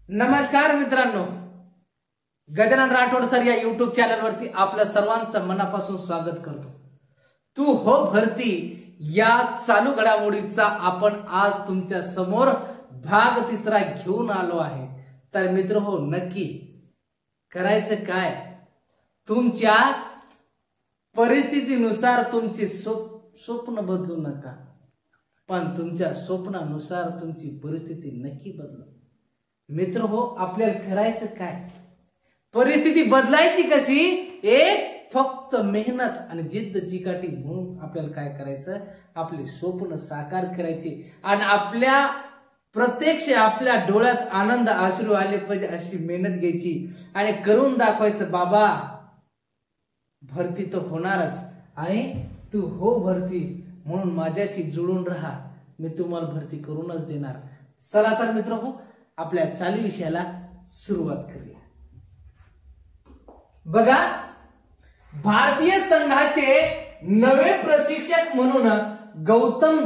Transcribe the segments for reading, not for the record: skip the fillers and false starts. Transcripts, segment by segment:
नमस्कार मित्रांनो, गजानन राठोड सर या युट्यूब चॅनलवरती आपल्या सर्वांचं मनापासून स्वागत करतो। तू हो भरती या चालू घडामोडीचा आपण आज तुमच्या समोर भाग 3 घेऊन आलो आहे। तर मित्र हो, नक्की करायचं काय, तुमच्या परिस्थितीनुसार तुमचे स्वप्न बदलू नका, पण तुमच्या स्वप्नानुसार तुमची परिस्थिती नक्की बदला। मित्र हो, आपल्याला करायचं काय, परिस्थिती बदलायची कशी, एक फक्त मेहनत आणि जिद्द चिकाटी म्हणून आपल्याला काय करायचं, आपले स्वप्न साकार करायचे आणि आपल्या प्रत्यक्ष आपल्या डोळ्यात आनंद अश्रू आले पाहिजे अशी मेहनत घ्यायची आणि करून दाखवायचं। बाबा भरती तर होणारच आणि तू हो भरती म्हणून माझ्याशी जुळून राहा, मी तुम्हाला भरती करूनच देणार। चला तर मित्र हो, आपल्या चालू विषयाला सुरुवात करूया। बघा, भारतीय संघाचे नवे प्रशिक्षक म्हणून गौतम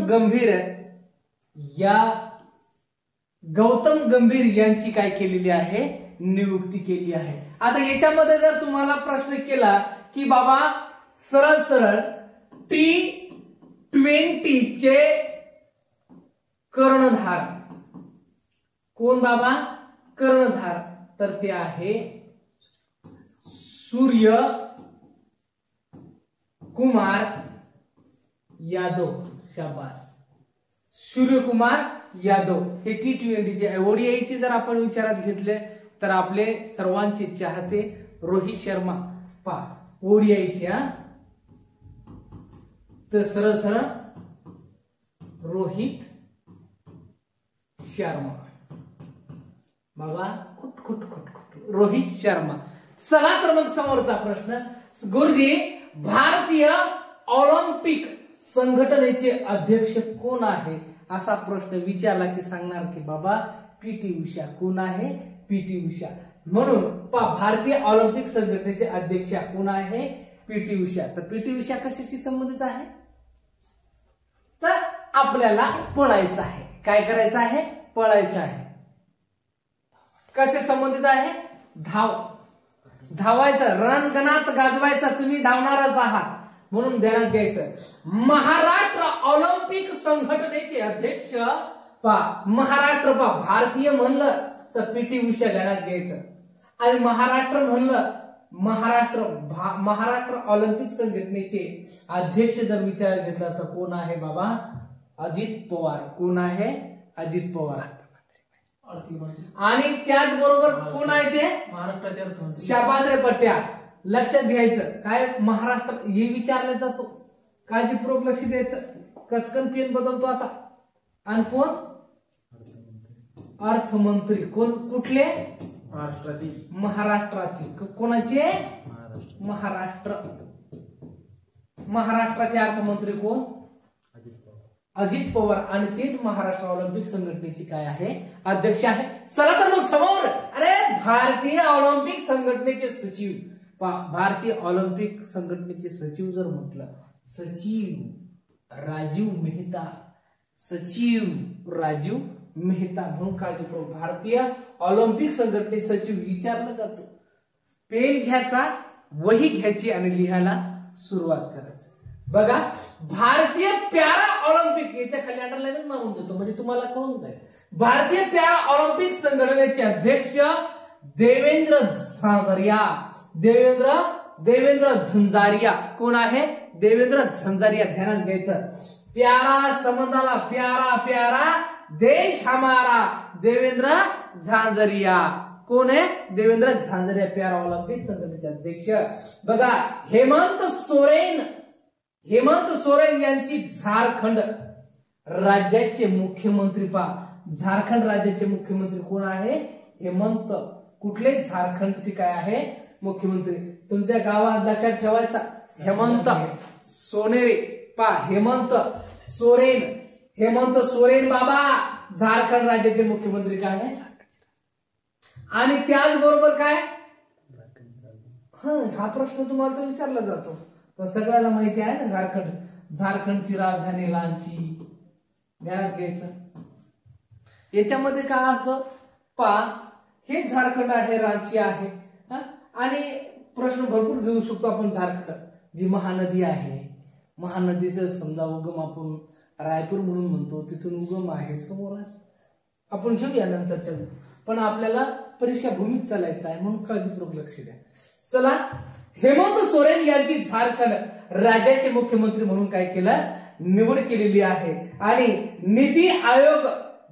गंभीर यांची काय केलेली आहे, नियुक्ती केली आहे। आता याच्यामध्ये जर तुम्हाला प्रश्न केला की बाबा सरळ सरळ T20 चे कर्णधार कोण बाबा, कर्णधार, तर ते आहे सूर्य कुमार यादव। शाबास, सूर्यकुमार यादव हे T20 चे। ODI चे जर आपण विचारात घेतले तर आपले सर्वांचे चाहते रोहित शर्मा पा ODI चे, तर सरळ सरळ रोहित शर्मा बाबा, रोहित शर्मा। चला तर मग समोरचा प्रश्न, गुरुजी भारतीय ऑलिम्पिक संघटनेचे अध्यक्ष कोण आहे, असा प्रश्न विचारला की सांगणार की बाबा PT उषा। कोण आहे, PT उषा। म्हणून भारतीय ऑलिम्पिक संघटनेचे अध्यक्ष कोण आहे, PT उषा। तर PT उषा कशाशी संबंधित आहे, तर आपल्याला पळायचं आहे। काय करायचं आहे, पळायचं आहे। कसे संबंधित आहे, धावायचं, रणगणात गाजवायचं, तुम्ही धावणारच आहात म्हणून ध्यानात घ्यायचं। महाराष्ट्र ऑलिम्पिक संघटनेचे अध्यक्ष महाराष्ट्र भारतीय म्हणलं तर PT उषा ध्यानात घ्यायचं, आणि महाराष्ट्र म्हणलं महाराष्ट्र ऑलिम्पिक संघटनेचे अध्यक्ष जर विचारात घेतला तर कोण आहे बाबा, अजित पवार। कोण आहे, अजित पवार। आणि त्याचबरोबर कोण आहे ते, महाराष्ट्राचे अर्थमंत्री। शाबास रे पट्ट्या, लक्षात घ्यायचं। काय महाराष्ट्र हे विचारलं जातो, काळजीपूर्वक लक्ष द्यायचं। कचकन पेन बदलतो आता, आणि कोण, अर्थमंत्री। कोण, कुठले, महाराष्ट्राचे। कोणाचे, महाराष्ट्राचे अर्थमंत्री कोण, अजित पवार, आणि तेच महाराष्ट्र ऑलिम्पिक संघटनेची काय आहे, अध्यक्ष आहे। चला तर मग समोर, अरे भारतीय ऑलिम्पिक संघटनेचे सचिव, भारतीय ऑलिम्पिक संघटनेचे सचिव जर म्हटलं, सचिव राजीव मेहता, सचिव राजीव मेहता म्हणून काय करतो, भारतीय ऑलिम्पिक संघटनेचे सचिव विचारलं जातो। पेन घ्यायचा, वही घ्यायची आणि लिहायला सुरुवात करायची। बघा, भारतीय पॅरा ऑलिम्पिक, याच्या खाली अंडरलाईनच मारून देतो म्हणजे तुम्हाला कळून जाईल। भारतीय पॅरा ऑलिम्पिक संघटनेचे अध्यक्ष देवेंद्र झांझरिया। देवेंद्र झंझारिया कोण आहे, देवेंद्र झंझारिया। ध्यानात घ्यायचं, प्यारा संबंधाला प्यारा प्यारा देश हमारा, देवेंद्र झांझरिया। कोण आहे, देवेंद्र झांझरिया, पॅरा ऑलिम्पिक संघटनेचे अध्यक्ष। बघा, हेमंत सोरेन यांची झारखंड राज्याचे मुख्यमंत्री झारखंड राज्याचे मुख्यमंत्री कोण आहे, हेमंत, कुठले, झारखंडचे काय आहे, मुख्यमंत्री। तुमच्या गावात लक्षात ठेवायचा, हेमंत सोनेरे हेमंत सोरेन बाबा, झारखंड राज्याचे मुख्यमंत्री काय आहे। आणि त्याचबरोबर काय, हा प्रश्न तुम्हाला तर विचारला जातो, पण सगळ्याला माहिती आहे ना, झारखंडची राजधानी रांची। ध्यानात घ्यायचं, याच्यामध्ये काय असतं, हे झारखंड आहे, रांची आहे. आणि प्रश्न भरपूर घेऊ शकतो आपण. झारखंड जी महानदी आहे, महानदीचं समजा उगम आपण रायपूर म्हणून म्हणतो, तिथून उगम आहे समोर आहे. आपण घेऊया नंतरच्या, पण आपल्याला परीक्षा भूमीत चालायचं आहे म्हणून काळजीपूर्वक लक्ष द्या. चला, हेमंत सोरेन यांची झारखंड राज्याचे मुख्यमंत्री म्हणून काय केलं, निवड केलेली आहे. आणि नीती आयोग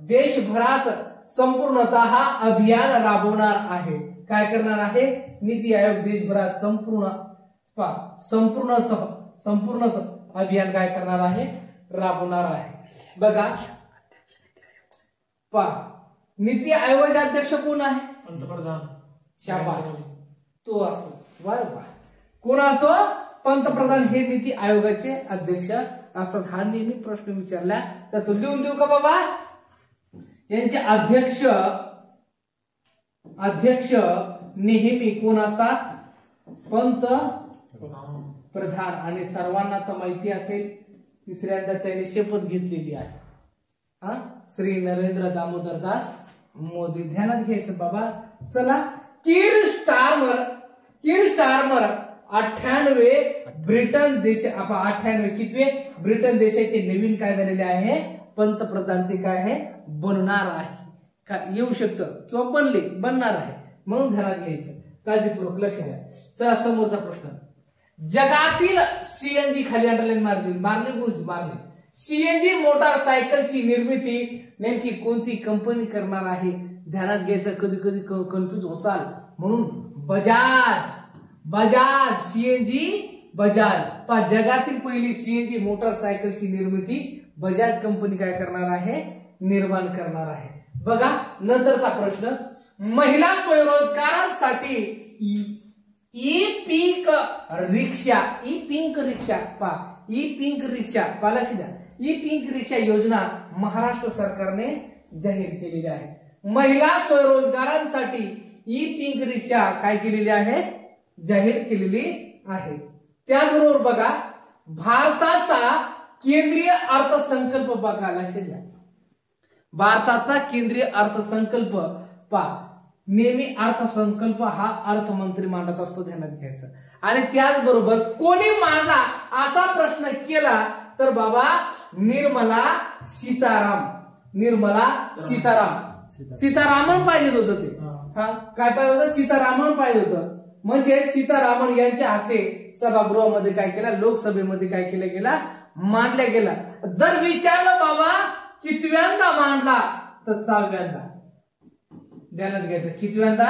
देशभरात संपूर्णतः अभियान राबवणार आहे. काय करणार आहे, नीती आयोग देशभरात संपूर्णतः अभियान काय करणार आहे, राबवणार आहे. बघा नीती आयोगाचे अध्यक्ष कोण आहे, पंतप्रधान. शाबास, तो असतो. बरोबर, कोण असतो, पंतप्रधान हे नीती आयोगाचे अध्यक्ष असतात. हा नेहमी प्रश्न विचारला तर तो लिहून देऊ का बाबा. यांचे अध्यक्ष नेहमी कोण असतात, पंतप्रधान. आणि सर्वांना तर माहिती असेल, तिसऱ्यांदा त्यांनी शपथ घेतलेली आहे, श्री नरेंद्र दामोदर दास मोदी. ध्यानात घ्यायचं बाबा. चला, कीर स्टारमर 98 ब्रिटन देश 98 कितवे ब्रिटन देशाचे नवीन काय झालेले आहे, पंतप्रधान ते काय आहे, बनणार आहे. काय येऊ शकतं किंवा बनणार आहे म्हणून ध्यानात घ्यायचं, काळजीपूर्वक लक्ष द्या. चला, समोरचा प्रश्न. जगातील सीएनजी खाली अंडरलाईन मारले सीएनजी मोटारसायकलची निर्मिती नेमकी कोणती कंपनी करणार आहे. ध्यानात घ्यायचं, कधी कधी कन्फ्युज होसाल म्हणून बजाज सीएनजी बजाज. जगातील पहिली सीएनजी मोटारसायकलची निर्मिती बजाज कंपनी काय करणार आहे, निर्माण करणार आहे. बघा नंतरचा प्रश्न. महिला स्वयंरोजगारासाठी ई पिंक रिक्षा योजना महाराष्ट्र सरकारने जाहीर केलेली आहे. महिला स्वयंरोजगारांसाठी ई पिंक रिक्षा काय केलेली आहे, जाहीर केलेली आहे. त्याचबरोबर बघा, भारताचा केंद्रीय अर्थसंकल्प बघा, लक्षात घ्या. भारताचा केंद्रीय अर्थसंकल्प नेहमी अर्थसंकल्प हा अर्थमंत्री मांडत असतो, ध्यानात घ्यायचं. आणि त्याचबरोबर कोणी मांडला असा प्रश्न केला तर बाबा निर्मला सीतारामन पाहिजे होतं. ते काय पाहिजे होतं, सीतारामन पाहिजे होतं. म्हणजे सीतारामन यांच्या हस्ते सभागृहामध्ये काय केला, लोकसभेमध्ये काय केलं गेला, मांडल्या गेला. जर विचारलं बाबा कितव्यांदा मांडला तर 6व्यांदा. ध्यानात घ्यायचं, कितव्यांदा,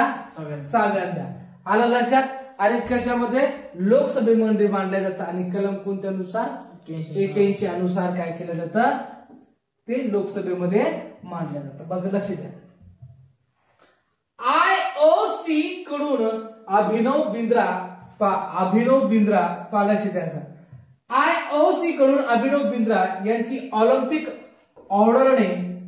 6व्यांदा. आलं लक्षात. आणि कशामध्ये, लोकसभेमध्ये मांडल्या जातं. आणि कलम कोणत्यानुसार, 81 अनुसार काय केलं जातं, ते लोकसभेमध्ये मांडलं जातं. बघा लक्ष द्या. IOC कडून अभिनव बिंद्रा लक्ष द्यायचा. IOC कडून अभिनव बिंद्रा यांची ऑलिम्पिक ऑर्डरने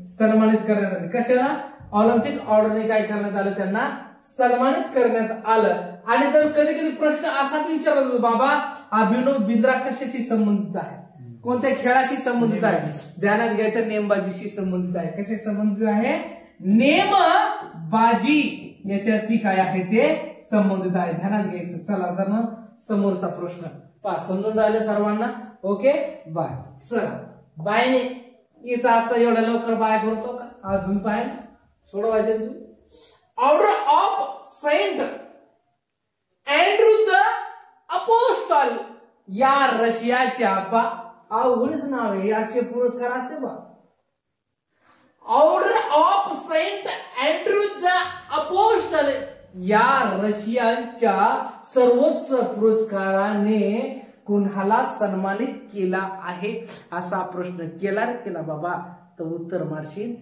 सन्मानित करण्यात आले. कशाला, ऑलिम्पिक ऑर्डरने काय करण्यात आलं, त्यांना सन्मानित करण्यात आलं. आणि तर कधी कधी प्रश्न असा विचारला जातो, बाबा अभिनव बिंद्रा कशाशी संबंधित आहे, कोणत्या खेळाशी संबंधित आहे. ध्यानात घ्यायचं, नेमबाजीशी संबंधित आहे. कशाशी संबंधित आहे, नेमबाजी याच्याशी काय आहे ते संबंधित आहे. ध्यानात घ्यायचं. चला तर मग समोरचा प्रश्न समजून राहिले सर्वांना. Okay, bye. चला, बायने इथं आता एवढ्या लवकर बाय करतो का, अजून बाय सोडवायचे तू. Order of saint Andrew the apostle या रशियाच्या अवघडच नाव आहे, असे पुरस्कार असते बा. Order of saint Andrew the apostle या रशियाच्या सर्वोच्च पुरस्काराने कुणाला सन्मानित केला आहे असा प्रश्न केला बाबा, तर उत्तर मारशील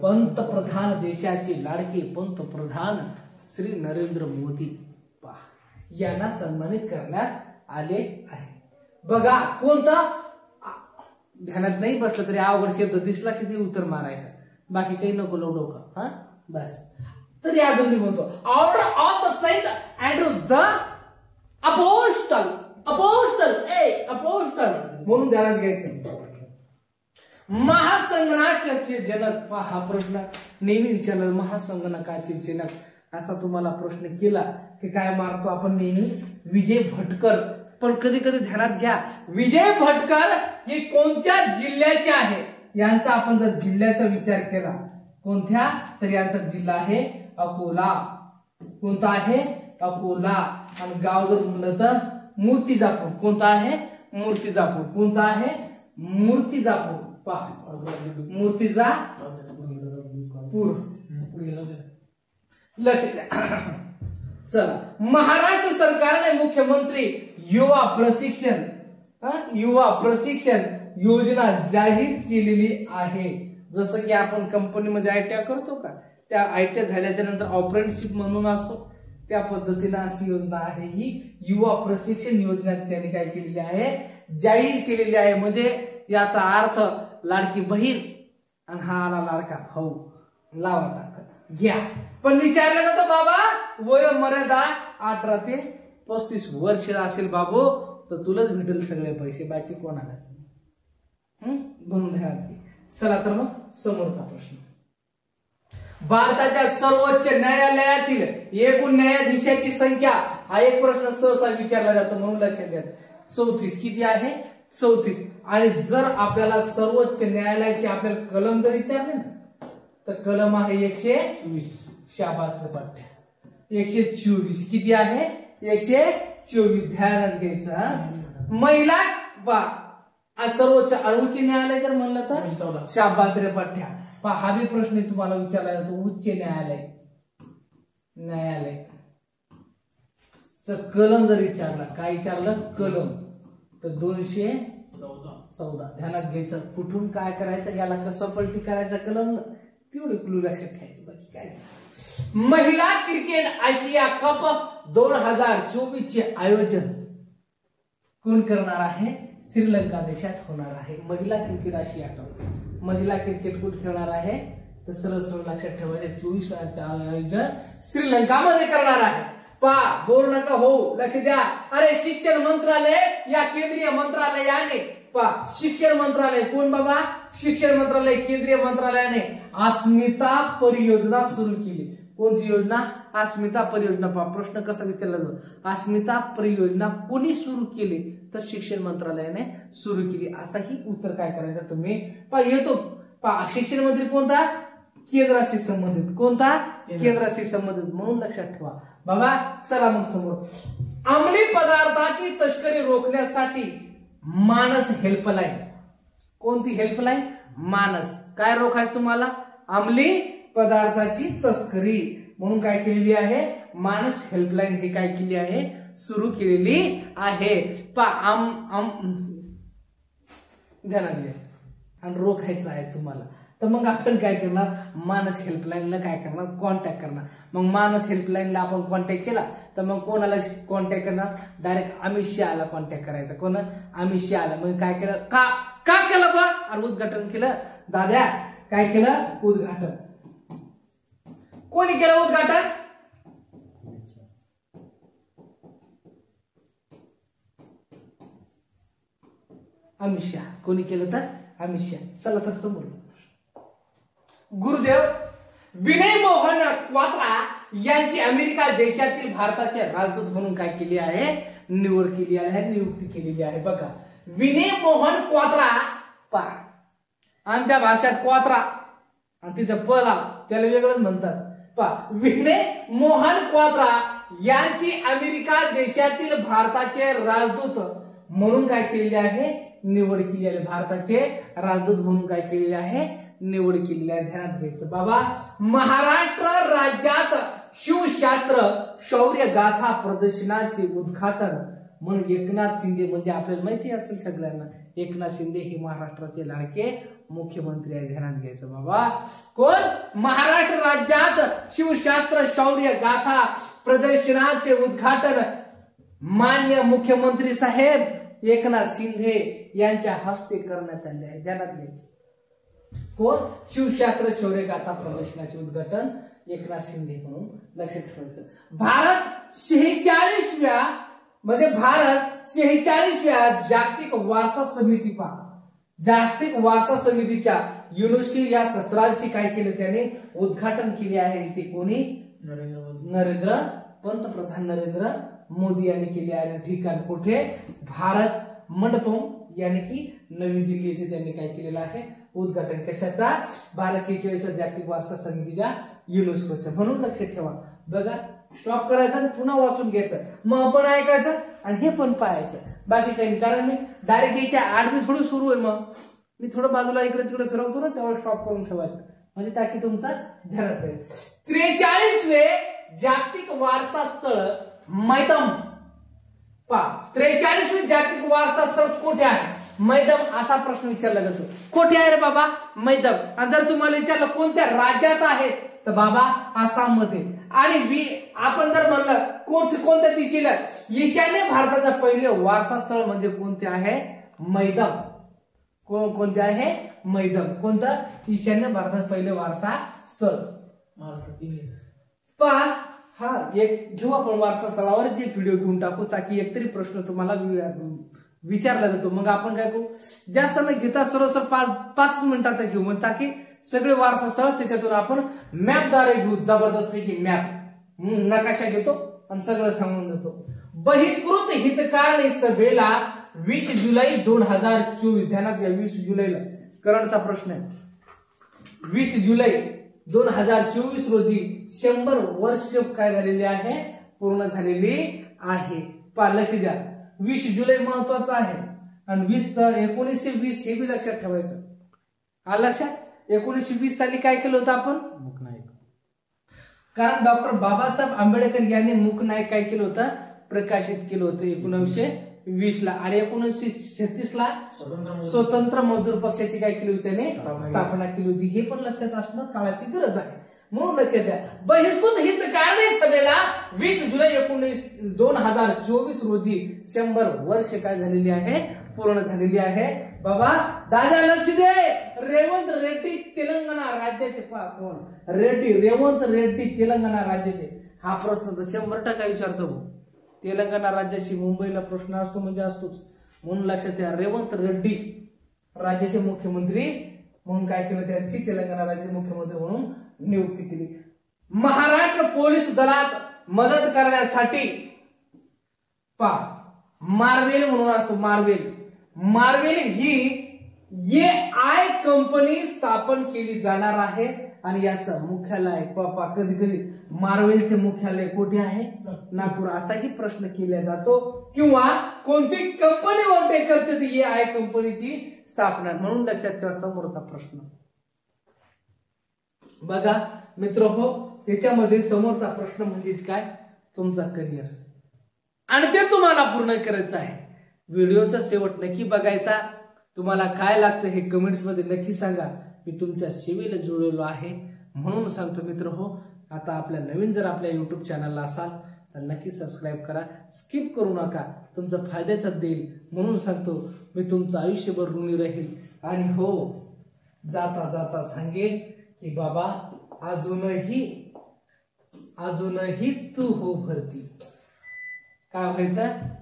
पंतप्रधान, देशाचे लाडके पंतप्रधान श्री नरेंद्र मोदी यांना सन्मानित करण्यात आले आहे. बघा कोणता, ध्यानात नाही बसलं तरी अवघड शब्द दिसला की ते उत्तर मारायचं, बाकी काही नको डोकं. हा बस. तर या दोन्ही म्हणतो order of the saint Andrew the apostle म्हणून ध्यानात घ्यायचं. महासंगणकाचे जनक, हा प्रश्न नेहमी विचारला, महासंगणकाचे जनक असा तुम्हाला प्रश्न केला की काय मारतो आपण नेहमी, विजय भटकर. पण कधी कधी ध्यानात घ्या, विजय भटकर हे कोणत्या जिल्ह्याचे आहे, यांचा आपण जर जिल्ह्याचा विचार केला कोणत्या, तर यांचा जिल्हा आहे अकोला. कोणता आहे, अकोला. आणि गाव जर म्हणलं तर मूर्तिजापूर. कोणता आहे, मूर्तिजापूर. कोणता आहे, मूर्तिजापूर. मूर्तिजापूर. लक्ष द्या. चला, महाराष्ट्र सरकारने मुख्यमंत्री युवा प्रशिक्षण योजना जाहीर केलेली आहे. जसं की आपण कंपनीमध्ये आयटीआय करतो का, त्या आयटीआय झाल्याच्या नंतर अप्रेंटिसशिप म्हणून असतो, त्या पद्धतीने अशी योजना आहे ही युवा प्रशिक्षण योजना त्यांनी काय केलेली आहे, जाहीर केलेली आहे. म्हणजे याचा अर्थ लाडकी बहीण आणि हा आला लाडका भाऊ, लावा ताकद घ्या. पण विचारलं जातं बाबा वय मर्यादा 18 ते 35 वर्ष असेल बाबू तर तुलाच भेटेल सगळे पैसे, बाकी कोणालाच नाही. म्हणून ध्यानात घे. चला तर मग समोरचा प्रश्न, भारताच्या सर्वोच्च न्यायालयातील एकूण न्यायाधीशाची संख्या, हा एक प्रश्न सहसा विचारला जातो म्हणून लक्षात घ्या. 34. किती आहे, 34. आणि जर आपल्याला सर्वोच्च न्यायालयाचे आपल्याला कलम जर विचारले ना तर कलम आहे 124. शाबास रे पाट्या, 124. किती आहे, 124. ध्यानात घ्यायचं. महिला सर्वोच्च उच्च न्यायालय जर म्हणलं तर शाबास रे पाट्या. हा बी प्रश्न तुम्हाला विचारला जातो, उच्च न्यायालय कलम जर विचारला, काय विचारलं कलम, तर 214. ध्यानात घ्यायचं. कुठून काय करायचं, याला कसं पलटी करायचं कलम, तेवढे क्लू लक्षात ठेवायचे, बाकी काय. महिला क्रिकेट आशिया कप 2024 चे आयोजन कोण करणार आहे, श्रीलंका देशात होणार आहे. महिला क्रिकेट आशिया कप, महिला क्रिकेट कोण खेळणार आहे, तर सरळ सरळ लक्षात ठेवायचे. 24 आयोजन श्रीलंकामध्ये करणार आहे. बोल नका हो, लक्ष द्या. अरे शिक्षण मंत्रालय या केंद्रीय मंत्रालयाने शिक्षण मंत्रालय कोण बाबा, शिक्षण मंत्रालय केंद्रीय मंत्रालयाने अस्मिता परियोजना सुरू केली. कोणती योजना, अस्मिता परियोजना. प्रश्न कसा विचारला जातो, अस्मिता परियोजना कोणी सुरू केली, तर शिक्षण मंत्रालयाने सुरू केली. असाही उत्तर काय करायचं तुम्ही येतो. शिक्षण मंत्री कोणता, केंद्राशी संबंधित. कोणता, केंद्राशी संबंधित. म्हणून लक्षात ठेवा बाबा. चला मग समोर, अंमली पदार्थाची तस्करी रोखण्यासाठी मानस हेल्पलाईन. कोणती हेल्पलाईन, मानस. काय रोखायचं तुम्हाला, अंमली पदार्थाची तस्करी, म्हणून काय केलेली आहे, मानस हेल्पलाईन हे काय केली आहे, सुरू केलेली आहे. ध्यानात घ्यायचं आणि रोखायचं आहे तुम्हाला. तर मग आपण काय करणार, मानस हेल्पलाईनला काय करणार, कॉन्टॅक्ट करणार. मग मानस हेल्पलाईनला आपण कॉन्टॅक्ट केला तर मग कोणाला कॉन्टॅक्ट करणार, डायरेक्ट अमित शहाला कॉन्टॅक्ट करायचा. कोण, अमित शहाला. मग काय केलं, का केलं बा, आणि उद्घाटन केलं. दाद्या काय केलं, उद्घाटन. कोणी केलं उद्घाटन, अमित शहा. कोणी केलं तर अमित शहा. चला तर समोर, गुरुदेव विनय मोहन क्वात्रा यांची अमेरिका देशातील भारताचे राजदूत म्हणून काय केली आहे, निवड केली आहे, नियुक्ती केलेली आहे. बघा, विनय मोहन क्वात्रा, आमच्या भाषेत क्वात्रा आणि तिथं पला त्याला वेगळंच म्हणतात. विनय मोहन क्वात्रा यांची अमेरिका देशातील भारताचे राजदूत म्हणून काय केलेले आहे, निवड केली आहे. भारताचे राजदूत म्हणून काय केलेले आहे, निवड केलेली आहे. ध्यानात घ्यायचं बाबा. महाराष्ट्र राज्यात शिवशास्त्र शौर्य गाथा प्रदर्शनाचे उद्घाटन म्हणून एकनाथ शिंदे, म्हणजे आपल्याला माहिती असेल सगळ्यांना, एकनाथ शिंदे हे महाराष्ट्राचे लाडके मुख्यमंत्री आहे. ध्यानात घ्यायचं बाबा. कोण, महाराष्ट्र राज्यात शिवशास्त्र शौर्य गाथा प्रदर्शनाचे उद्घाटन मान्य मुख्यमंत्री साहेब एकनाथ शिंदे यांच्या हस्ते करण्यात आले आहे. ध्यानात घ्यायचं. कोण, शिवशास्त्र शौर्य गाथा प्रदर्शनाचे उद्घाटन एकनाथ शिंदे म्हणून लक्षात ठेवायचं. भारत 46व्या जागतिक वारसा समिती जागतिक वारसा समितीच्या युनेस्को या सत्रांची काय केलं त्याने उद्घाटन केले आहे ते कोणी पंतप्रधान नरेंद्र मोदी यांनी केले आहे. ठिकाण कुठे भारत मंडपम यानी की नवी दिल्ली येथे त्यांनी काय केलेलं आहे उद्घाटन कशाचा 1246 जागतिक वारसा समितीच्या युनेस्कोचं. म्हणून लक्षात ठेवा बघा स्टॉप करायचा आणि पुन्हा वाचून घ्यायचं मग पण ऐकायचं आणि हे पण पाहायचं बाकी काही नाही. कारण मी डायरेक्ट याच्या 8 मी थोडी सुरू आहे मग मी थोडं बाजूला इकडे तिकडे सरवतो ना तेव्हा स्टॉप करून ठेवायचं म्हणजे ताकी तुमचा ध्यानात राहील. 43वे जागतिक वारसा स्थळ मैदान 43वे जागतिक वारसा स्थळ कुठे आहे मैदान असा प्रश्न विचारला जातो. कुठे आहे रे बाबा मैदान. आणि जर तुम्हाला विचारलं कोणत्या राज्यात आहे तर बाबा आसाम मध्ये. आणि आपण जर म्हणलं कोणत्या दिशेला ईशान्य भारताचा पहिले वारसा स्थळ म्हणजे कोणते आहे मैदान. कोणते आहे मैदान. कोणतं ईशान्य भारतात पहिले वारसा स्थळ पहा. हा एक घेऊ आपण वारसा स्थळावरच एक व्हिडिओ घेऊन टाकू ताकी एकतरी प्रश्न तुम्हाला विचारला जातो. मग आपण काय करू जास्त न घेता सरळ 5 मिनिटाचा घेऊ मग ताकी सगळे वारसा स्थळ त्याच्यातून आपण मॅपद्वारे घेऊ. जबरदस्त की मॅप नकाशा घेतो आणि सगळं सांगून देतो. बहिष्कृत हितकारणी सभेला 20 जुलै 2024 ध्यानात घ्या 20 जुलैला करंटचा प्रश्न आहे. 20 जुलै 2024 रोजी 100 वर्ष काय झालेली आहे पूर्ण झालेली आहे. लक्ष द्या 20 जुलै महत्वाचं आहे आणि 1920 हे बी लक्षात ठेवायचं. लक्षात 1920 साली काय केलं होतं आपण मूकनायक. कारण डॉक्टर बाबासाहेब आंबेडकर यांनी मूकनायक काय केलं होतं प्रकाशित केलं होतं 1920 ला. आणि 1936 ला स्वतंत्र मजूर पक्षाची काय केली होती त्याने स्थापना केली होती. हे पण लक्षात असणं काळाची गरज आहे. म्हणून लक्षात द्या बहिष्कृत हितकारणी सभेला 20 जुलै 2024 रोजी 100 वर्ष काय झालेली आहे पूर्ण झालेली आहे. बाबा दादा लक्ष दे. रेवंत रेड्डी तेलंगणा राज्याचे कोण रेवंत रेड्डी तेलंगणा राज्याचे. हा प्रश्न तर 100% विचारतो. तेलंगणा राज्याशी मुंबईला प्रश्न असतो म्हणजे असतोच. म्हणून लक्षात द्या रेवंत रेड्डी राज्याचे मुख्यमंत्री म्हणून काय केलं त्यांची तेलंगणा राज्याचे मुख्यमंत्री म्हणून नियुक्ती केली. महाराष्ट्र पोलीस दलात मदत करण्यासाठी मार्वेल म्हणून असतो. मार्वेल ही AI कंपनी स्थापन केली जाणार आहे आणि याचं मुख्यालय कधी कधी मार्वेलचे मुख्यालय कुठे आहे नागपूर असाही प्रश्न केला जातो. किंवा कोणती कंपनी वाटे करते ती AI कंपनीची स्थापना म्हणून लक्षात ठेवा समोरचा प्रश्न. बघा मित्र हो त्याच्यामध्ये समोरचा प्रश्न म्हणजेच काय तुमचा करिअर आणि ते तुम्हाला पूर्ण करायचं आहे. व्हिडिओचा शेवट नक्की बघायचा. तुम्हाला काय लागतं हे कमेंट्स मध्ये नक्की सांगा. मी तुमच्या सेवेला जुळलेलो आहे म्हणून सांगतो मित्र हो. आता आपल्या नवीन जर आपल्या युट्यूब चॅनलला असाल तर नक्की सबस्क्राईब करा. स्किप करू नका तुमचा फायद्यात देईल म्हणून सांगतो. मी तुमचं आयुष्यभर ऋणी राहील. आणि हो जाता जाता सांगेल की बाबा अजूनही तू हो भरती. काय व्हायचं